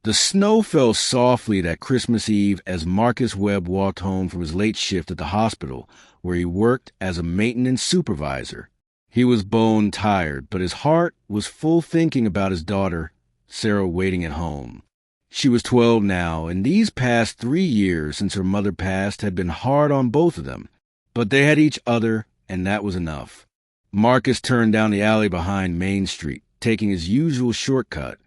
The snow fell softly that Christmas Eve as Marcus Webb walked home from his late shift at the hospital, where he worked as a maintenance supervisor. He was bone tired, but his heart was full thinking about his daughter, Sarah, waiting at home. She was 12 now, and these past 3 years since her mother passed had been hard on both of them. But they had each other, and that was enough. Marcus turned down the alley behind Main Street, taking his usual shortcut,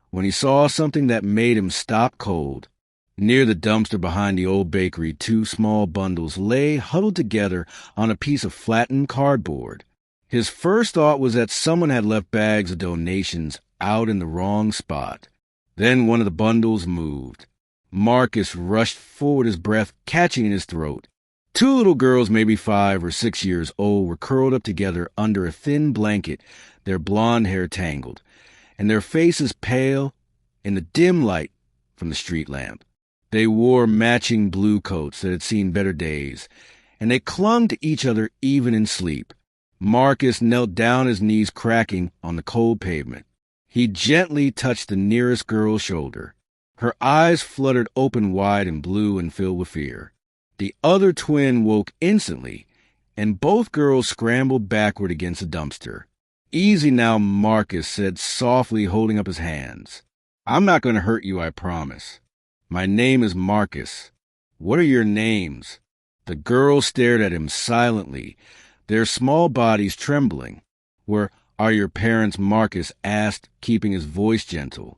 when he saw something that made him stop cold. Near the dumpster behind the old bakery, 2 small bundles lay huddled together on a piece of flattened cardboard. His first thought was that someone had left bags of donations out in the wrong spot. Then one of the bundles moved. Marcus rushed forward, his breath catching in his throat. 2 little girls, maybe 5 or 6 years old, were curled up together under a thin blanket, their blonde hair tangled, and their faces pale in the dim light from the street lamp. They wore matching blue coats that had seen better days, and they clung to each other even in sleep. Marcus knelt down, his knees cracking on the cold pavement. He gently touched the nearest girl's shoulder. Her eyes fluttered open wide and blue and filled with fear. The other twin woke instantly, and both girls scrambled backward against the dumpster. "Easy now," Marcus said softly, holding up his hands. "I'm not going to hurt you, I promise. My name is Marcus. What are your names?" The girls stared at him silently, their small bodies trembling. "Where are your parents?" Marcus asked, keeping his voice gentle.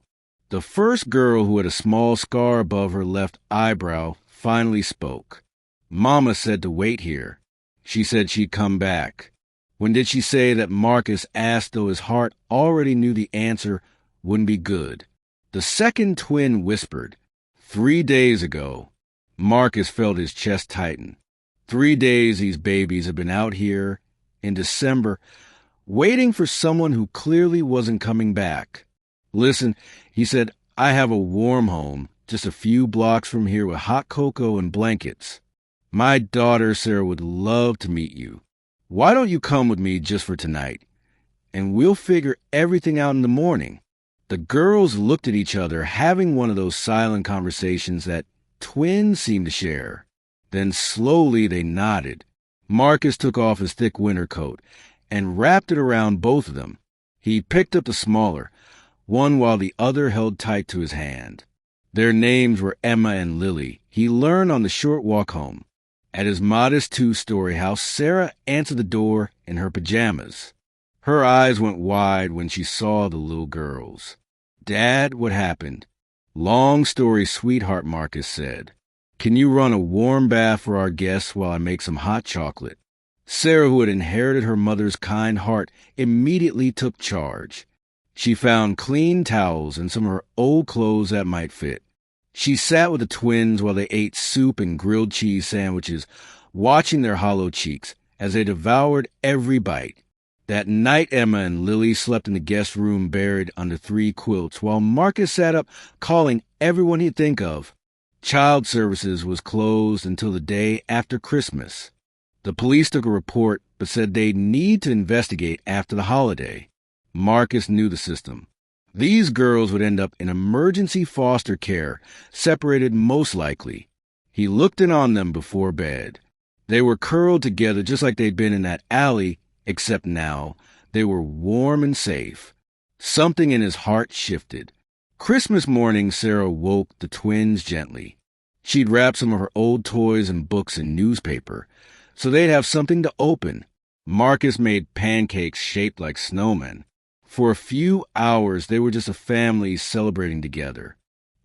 The first girl, who had a small scar above her left eyebrow, finally spoke. "Mama said to wait here. She said she'd come back." When did she say that? Marcus asked, though his heart already knew the answer wouldn't be good. The second twin whispered, 3 days ago. Marcus felt his chest tighten. 3 days these babies had been out here in December, waiting for someone who clearly wasn't coming back. "Listen," he said, "I have a warm home just a few blocks from here with hot cocoa and blankets. My daughter Sarah would love to meet you. Why don't you come with me just for tonight? And we'll figure everything out in the morning." The girls looked at each other, having one of those silent conversations that twins seem to share. Then slowly they nodded. Marcus took off his thick winter coat and wrapped it around both of them. He picked up the smaller one while the other held tight to his hand. Their names were Emma and Lily. He learned on the short walk home. At his modest 2-story house, Sarah answered the door in her pajamas. Her eyes went wide when she saw the little girls. "Dad, what happened?" "Long story, sweetheart," Marcus said. "Can you run a warm bath for our guests while I make some hot chocolate?" Sarah, who had inherited her mother's kind heart, immediately took charge. She found clean towels and some of her old clothes that might fit. She sat with the twins while they ate soup and grilled cheese sandwiches, watching their hollow cheeks as they devoured every bite. That night, Emma and Lily slept in the guest room buried under 3 quilts, while Marcus sat up calling everyone he'd think of. Child services was closed until the day after Christmas. The police took a report but said they'd need to investigate after the holiday. Marcus knew the system. These girls would end up in emergency foster care, separated most likely. He looked in on them before bed. They were curled together just like they'd been in that alley, except now they were warm and safe. Something in his heart shifted. Christmas morning, Sarah woke the twins gently. She'd wrapped some of her old toys and books in newspaper, so they'd have something to open. Marcus made pancakes shaped like snowmen. For a few hours, they were just a family celebrating together.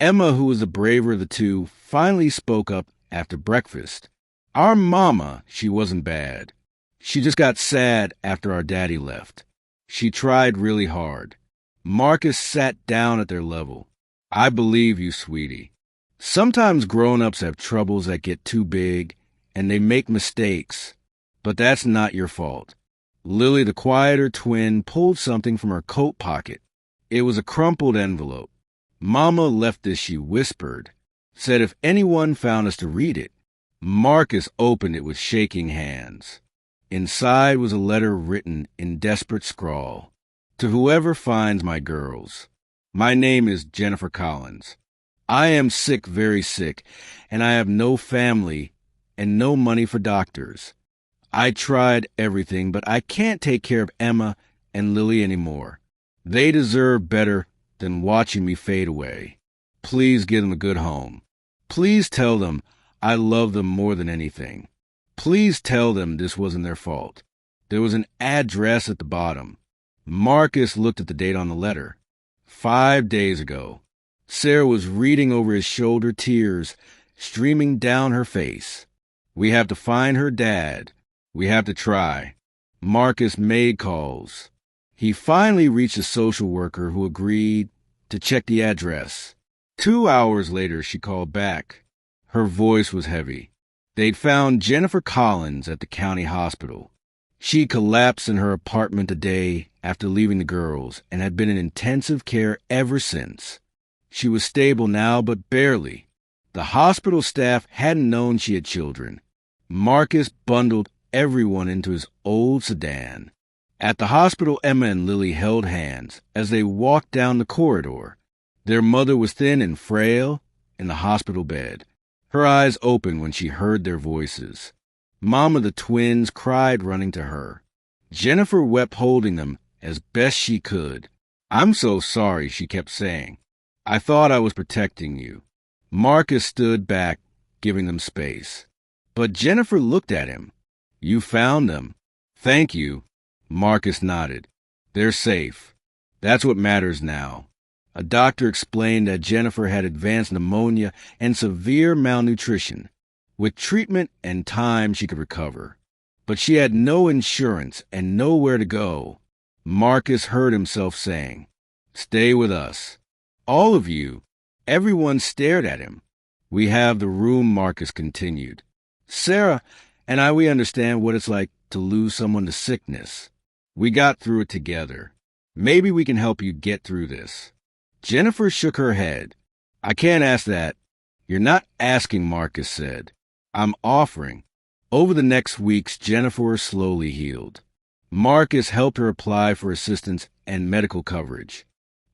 Emma, who was the braver of the two, finally spoke up after breakfast. "Our mama, she wasn't bad. She just got sad after our daddy left. She tried really hard." Marcus sat down at their level. "I believe you, sweetie. Sometimes grown-ups have troubles that get too big, and they make mistakes. But that's not your fault." Lily, the quieter twin, pulled something from her coat pocket. It was a crumpled envelope. "Mama left this," she whispered. "Said if anyone found us to read it." Marcus opened it with shaking hands. Inside was a letter written in desperate scrawl. "To whoever finds my girls. My name is Jennifer Collins. I am sick, very sick, and I have no family and no money for doctors. I tried everything, but I can't take care of Emma and Lily anymore. They deserve better than watching me fade away. Please give them a good home. Please tell them I love them more than anything. Please tell them this wasn't their fault. There was an address at the bottom. Marcus looked at the date on the letter. 5 days ago. Sarah was reading over his shoulder, tears streaming down her face. We have to find her dad. We have to try. Marcus made calls. He finally reached a social worker who agreed to check the address. 2 hours later, she called back. Her voice was heavy. They'd found Jennifer Collins at the county hospital. She collapsed in her apartment a day after leaving the girls and had been in intensive care ever since. She was stable now, but barely. The hospital staff hadn't known she had children. Marcus bundled everyone into his old sedan. At the hospital, Emma and Lily held hands as they walked down the corridor. Their mother was thin and frail in the hospital bed. Her eyes opened when she heard their voices. Mama, the twins, cried running to her. Jennifer wept holding them as best she could. I'm so sorry, she kept saying. I thought I was protecting you. Marcus stood back, giving them space. But Jennifer looked at him. You found them. Thank you. Marcus nodded. They're safe. That's what matters now. A doctor explained that Jennifer had advanced pneumonia and severe malnutrition. With treatment and time, she could recover. But she had no insurance and nowhere to go. Marcus heard himself saying, Stay with us. All of you. Everyone stared at him. We have the room, Marcus continued. Sarah and I, we understand what it's like to lose someone to sickness. We got through it together. Maybe we can help you get through this. Jennifer shook her head. I can't ask that. You're not asking, Marcus said. I'm offering. Over the next weeks, Jennifer slowly healed. Marcus helped her apply for assistance and medical coverage.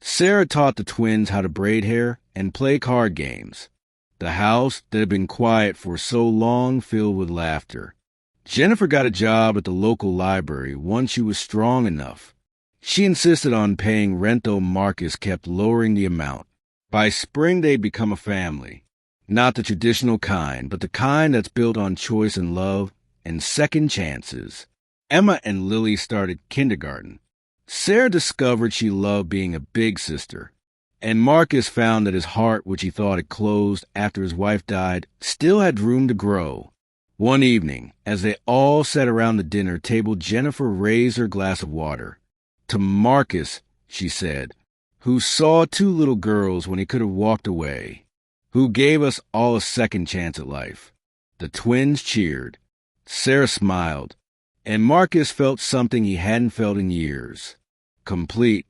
Sarah taught the twins how to braid hair and play card games. The house that had been quiet for so long filled with laughter. Jennifer got a job at the local library once she was strong enough. She insisted on paying rent, though Marcus kept lowering the amount. By spring, they'd become a family. Not the traditional kind, but the kind that's built on choice and love and second chances. Emma and Lily started kindergarten. Sarah discovered she loved being a big sister. And Marcus found that his heart, which he thought had closed after his wife died, still had room to grow. One evening, as they all sat around the dinner table, Jennifer raised her glass of water. To Marcus, she said, who saw 2 little girls when he could have walked away, who gave us all a second chance at life. The twins cheered. Sarah smiled, and Marcus felt something he hadn't felt in years. Complete.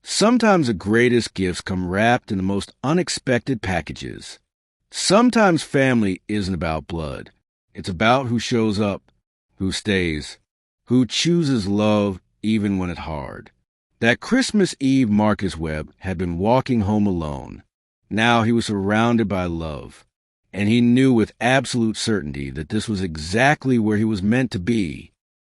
Sometimes the greatest gifts come wrapped in the most unexpected packages. Sometimes family isn't about blood. It's about who shows up, who stays, who chooses love even when it's hard. That Christmas Eve, Marcus Webb had been walking home alone. Now he was surrounded by love, and he knew with absolute certainty that this was exactly where he was meant to be.